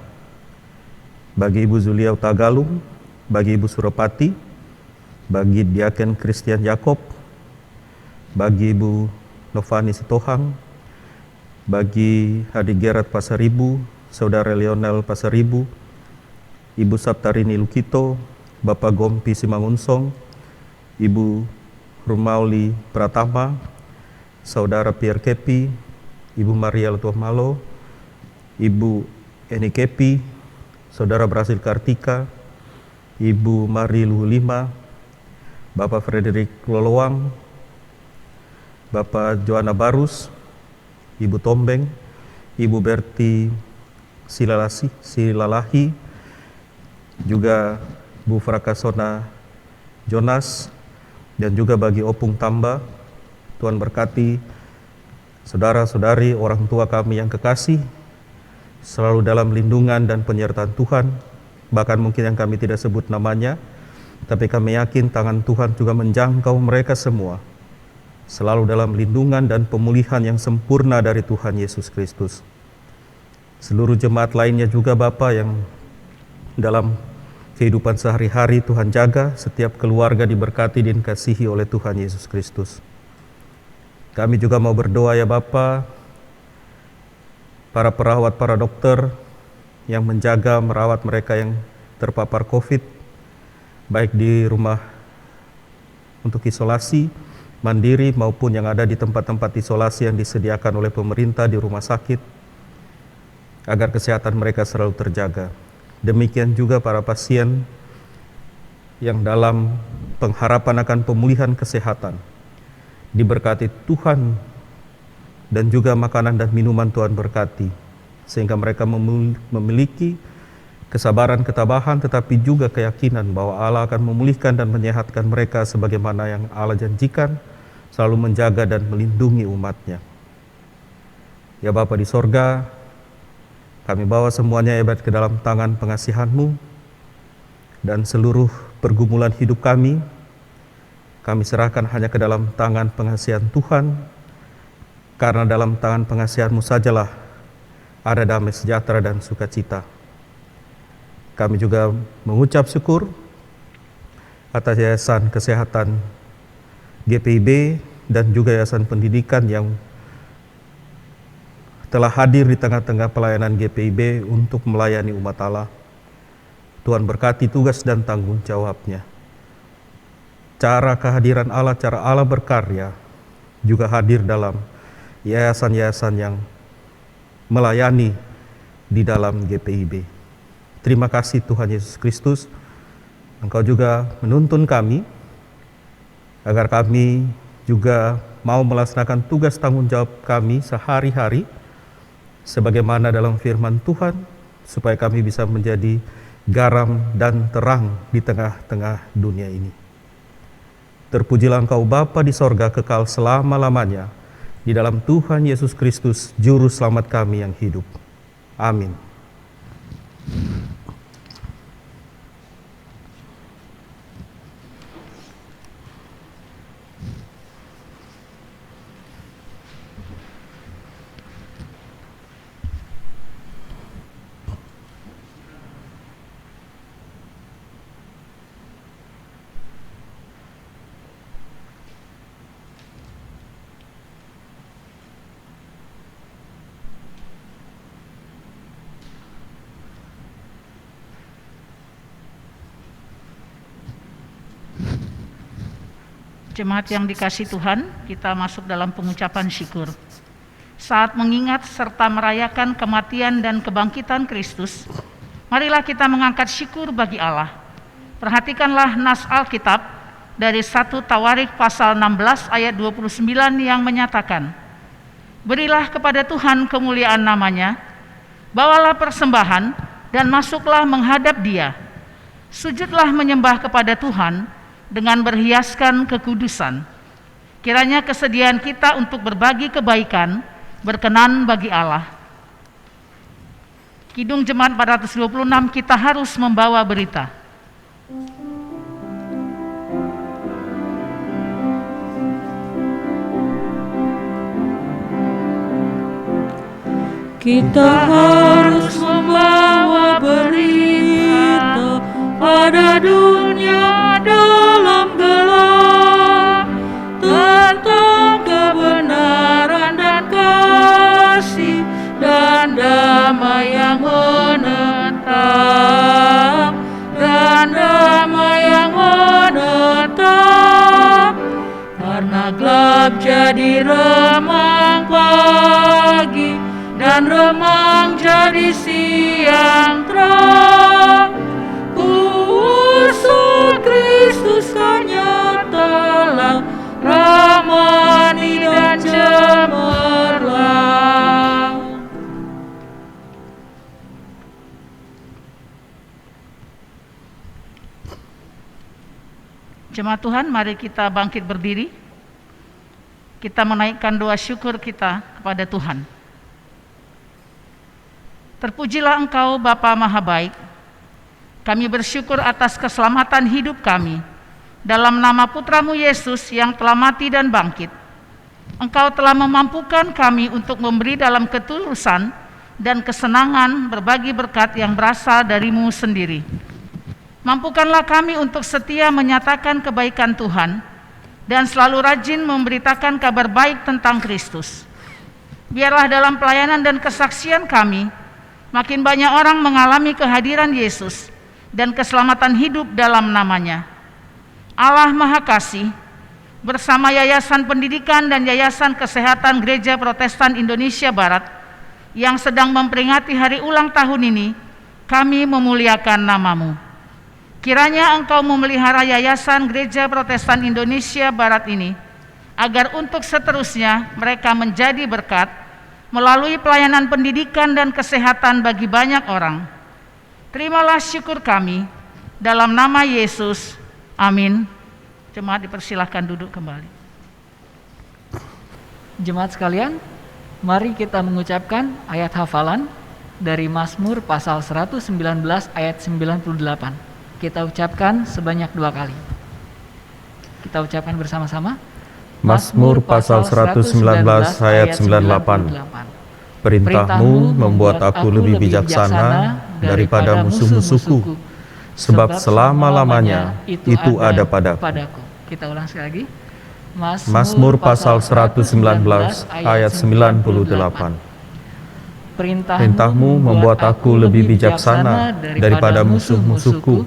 bagi Ibu Zulia Utagalung, bagi Ibu Suropati, bagi Diaken Christian Yakob, bagi Ibu Novani Sitohang, bagi Hadi Gerat Pasaribu, Saudara Lionel Pasaribu, Ibu Saptarini Lukito, Bapak Gompi Simangunsong, Ibu Rumauli Pratama, Saudara Pierre Kepi, Ibu Maria Letuamalo, Ibu Eni Kepi, Saudara Brasil Kartika, Ibu Mari Luhulima, Bapak Frederick Lolowang, Bapak Joanna Barus, Ibu Tombeng, Ibu Berti Silalahi, juga Bu Frakasona Jonas, dan juga bagi Opung Tamba. Tuhan berkati saudara-saudari, orang tua kami yang kekasih, selalu dalam lindungan dan penyertaan Tuhan, bahkan mungkin yang kami tidak sebut namanya, Tapi kami yakin tangan Tuhan juga menjangkau mereka semua, selalu dalam lindungan dan pemulihan yang sempurna dari Tuhan Yesus Kristus. Seluruh jemaat lainnya juga Bapa yang dalam kehidupan sehari-hari Tuhan jaga, setiap keluarga diberkati dan dikasihi oleh Tuhan Yesus Kristus. Kami juga mau berdoa ya Bapa, para perawat, para dokter yang menjaga, merawat mereka yang terpapar COVID, baik di rumah untuk isolasi mandiri maupun yang ada di tempat-tempat isolasi yang disediakan oleh pemerintah di rumah sakit, agar kesehatan mereka selalu terjaga. Demikian juga para pasien yang dalam pengharapan akan pemulihan kesehatan, diberkati Tuhan, dan juga makanan dan minuman Tuhan berkati, sehingga mereka memiliki kesabaran, ketabahan, tetapi juga keyakinan bahwa Allah akan memulihkan dan menyehatkan mereka sebagaimana yang Allah janjikan, selalu menjaga dan melindungi umatnya. Ya Bapa di sorga, kami bawa semuanya hebat ke dalam tangan pengasihan-Mu, dan seluruh pergumulan hidup kami serahkan hanya ke dalam tangan pengasihan Tuhan, karena dalam tangan pengasihan-Mu sajalah ada damai sejahtera dan sukacita. Kami juga mengucap syukur atas Yayasan Kesehatan GPIB dan juga Yayasan Pendidikan yang telah hadir di tengah-tengah pelayanan GPIB untuk melayani umat Allah. Tuhan berkati tugas dan tanggung jawabnya. Cara kehadiran Allah, cara Allah berkarya juga hadir dalam yayasan-yayasan yang melayani di dalam GPIB. Terima kasih Tuhan Yesus Kristus, Engkau juga menuntun kami agar kami juga mau melaksanakan tugas tanggung jawab kami sehari-hari sebagaimana dalam firman Tuhan, supaya kami bisa menjadi garam dan terang di tengah-tengah dunia ini. Terpujilah Engkau Bapa di sorga kekal selama-lamanya, di dalam Tuhan Yesus Kristus, Juru Selamat kami yang hidup. Amin. Jemaat yang dikasihi Tuhan, kita masuk dalam pengucapan syukur. Saat mengingat serta merayakan kematian dan kebangkitan Kristus, marilah kita mengangkat syukur bagi Allah. Perhatikanlah nas Alkitab dari 1 Tawarik pasal 16 ayat 29 yang menyatakan, "Berilah kepada Tuhan kemuliaan namanya, bawalah persembahan dan masuklah menghadap Dia. Sujudlah menyembah kepada Tuhan dengan berhiaskan kekudusan. Kiranya kesediaan kita untuk berbagi kebaikan berkenan bagi Allah." Kidung Jemaat 426, kita harus membawa berita. Kita harus membawa berita pada dunia dalam gelap tentang kebenaran dan kasih dan damai yang menetap, dan damai yang menetap. Karena gelap jadi remang pagi dan remang jadi siang terang. Kuasa Kristus kan nyatalah, ramani dan cemerlang. Jemaat Tuhan, mari kita bangkit berdiri. Kita menaikkan doa syukur kita kepada Tuhan. Terpujilah Engkau Bapa Maha Baik, kami bersyukur atas keselamatan hidup kami. Dalam nama Putramu Yesus yang telah mati dan bangkit, Engkau telah memampukan kami untuk memberi dalam ketulusan dan kesenangan berbagi berkat yang berasal dari-Mu sendiri. Mampukanlah kami untuk setia menyatakan kebaikan Tuhan dan selalu rajin memberitakan kabar baik tentang Kristus. Biarlah dalam pelayanan dan kesaksian kami, makin banyak orang mengalami kehadiran Yesus dan keselamatan hidup dalam namanya. Allah Maha Kasih, bersama Yayasan Pendidikan dan Yayasan Kesehatan Gereja Protestan Indonesia Barat yang sedang memperingati hari ulang tahun ini, kami memuliakan nama-Mu. Kiranya Engkau memelihara Yayasan Gereja Protestan Indonesia Barat ini, agar untuk seterusnya mereka menjadi berkat melalui pelayanan pendidikan dan kesehatan bagi banyak orang. Terimalah syukur kami, dalam nama Yesus, amin. Jemaat dipersilahkan duduk kembali. Jemaat sekalian, mari kita mengucapkan ayat hafalan dari Mazmur pasal 119 ayat 98. Kita ucapkan sebanyak 2 kali. Kita ucapkan bersama-sama. Mazmur pasal 119 ayat 98. Perintah-Mu membuat aku lebih bijaksana daripada musuh-musuhku, sebab selama-lamanya itu ada padaku. Kita ulang sekali lagi. Mazmur pasal 119 ayat 98. Perintah-Mu membuat aku lebih bijaksana daripada musuh-musuhku,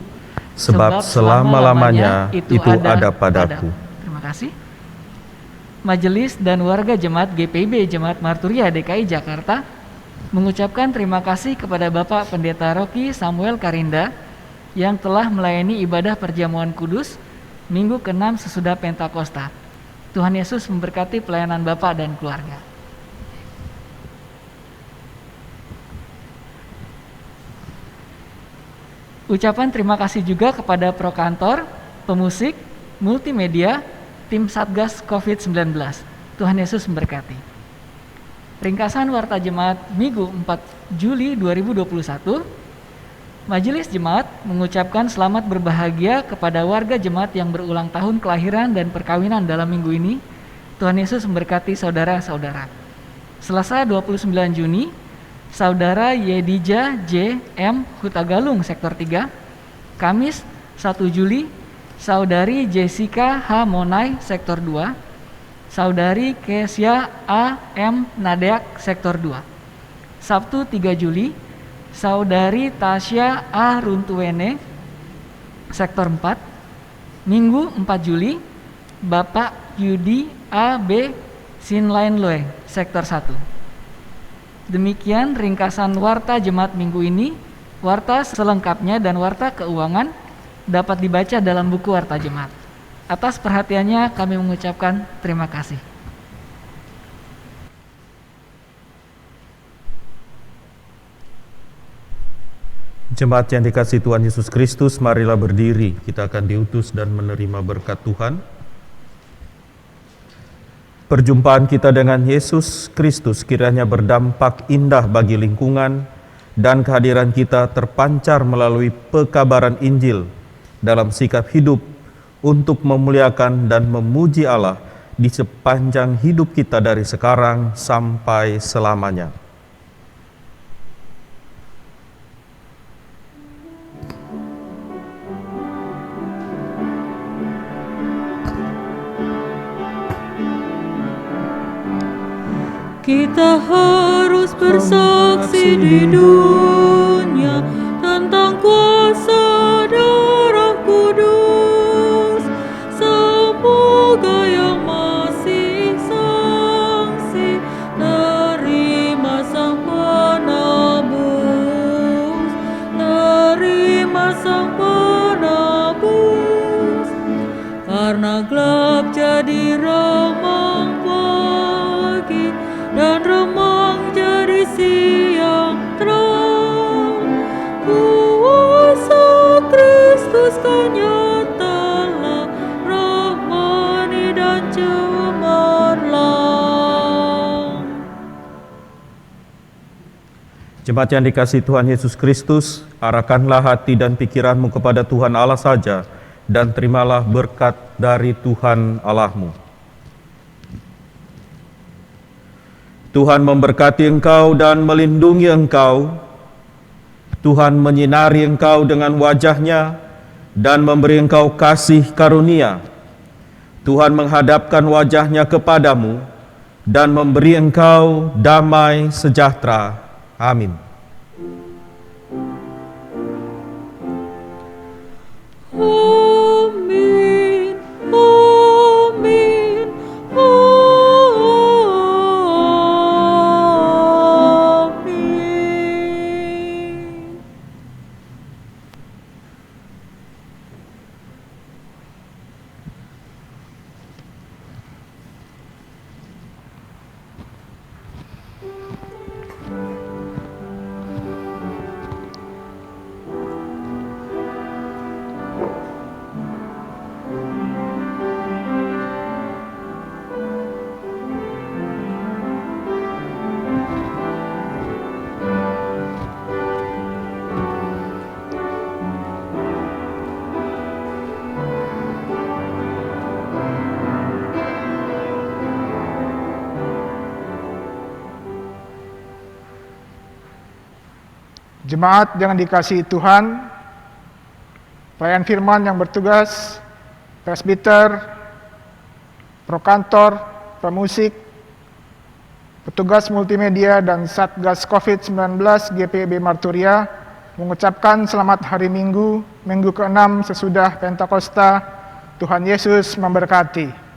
sebab selama-lamanya itu ada padaku. Terima kasih. Majelis dan warga jemaat GPIB Jemaat Marturia DKI Jakarta mengucapkan terima kasih kepada Bapak Pendeta Rocky Samuel Karinda yang telah melayani ibadah perjamuan kudus minggu ke-6 sesudah Pentakosta. Tuhan Yesus memberkati pelayanan Bapak dan keluarga. Ucapan terima kasih juga kepada Prokantor, pemusik, multimedia, tim Satgas COVID-19. Tuhan Yesus memberkati. Ringkasan Warta Jemaat Minggu 4 Juli 2021, Majelis Jemaat mengucapkan selamat berbahagia kepada warga jemaat yang berulang tahun kelahiran dan perkawinan dalam minggu ini. Tuhan Yesus memberkati saudara-saudara. Selasa 29 Juni, Saudara Yedija J. M. Hutagalung Sektor 3. Kamis 1 Juli, Saudari Jessica H. Monai Sektor 2. Saudari Kesia A. M. Nadeak Sektor 2. Sabtu 3 Juli, Saudari Tasya A. Runtuwene Sektor 4. Minggu 4 Juli, Bapak Yudi A. B. Sinlainloe Sektor 1. Demikian ringkasan warta jemaat minggu ini. Warta selengkapnya dan warta keuangan dapat dibaca dalam buku warta jemaat. Atas perhatiannya kami mengucapkan terima kasih. Jemaat yang dikasihi Tuhan Yesus Kristus, marilah berdiri. Kita akan diutus dan menerima berkat Tuhan. Perjumpaan kita dengan Yesus Kristus kiranya berdampak indah bagi lingkungan dan kehadiran kita terpancar melalui pekabaran Injil dalam sikap hidup untuk memuliakan dan memuji Allah di sepanjang hidup kita dari sekarang sampai selamanya. Kita harus bersaksi di dunia tentang kuasa Darah Kudus. Semoga yang masih saksi terima Sang Penebus, terima Sang Penebus. Karena gelap jadi remang pagi dan remang jadi siang terang, kuasa Jemaat yang dikasihi Tuhan Yesus Kristus, arahkanlah hati dan pikiranmu kepada Tuhan Allah saja, dan terimalah berkat dari Tuhan Allahmu. Tuhan memberkati engkau dan melindungi engkau. Tuhan menyinari engkau dengan wajah-Nya dan memberi engkau kasih karunia. Tuhan menghadapkan wajah-Nya kepadamu dan memberi engkau damai sejahtera. Amin. Amin. Amin. Amin. Jemaat yang dikasihi Tuhan, pelayan firman yang bertugas, presbiter, prokantor, pemusik, petugas multimedia dan Satgas COVID-19 GPIB Marturia mengucapkan selamat hari Minggu, Minggu ke-6 sesudah Pentakosta. Tuhan Yesus memberkati.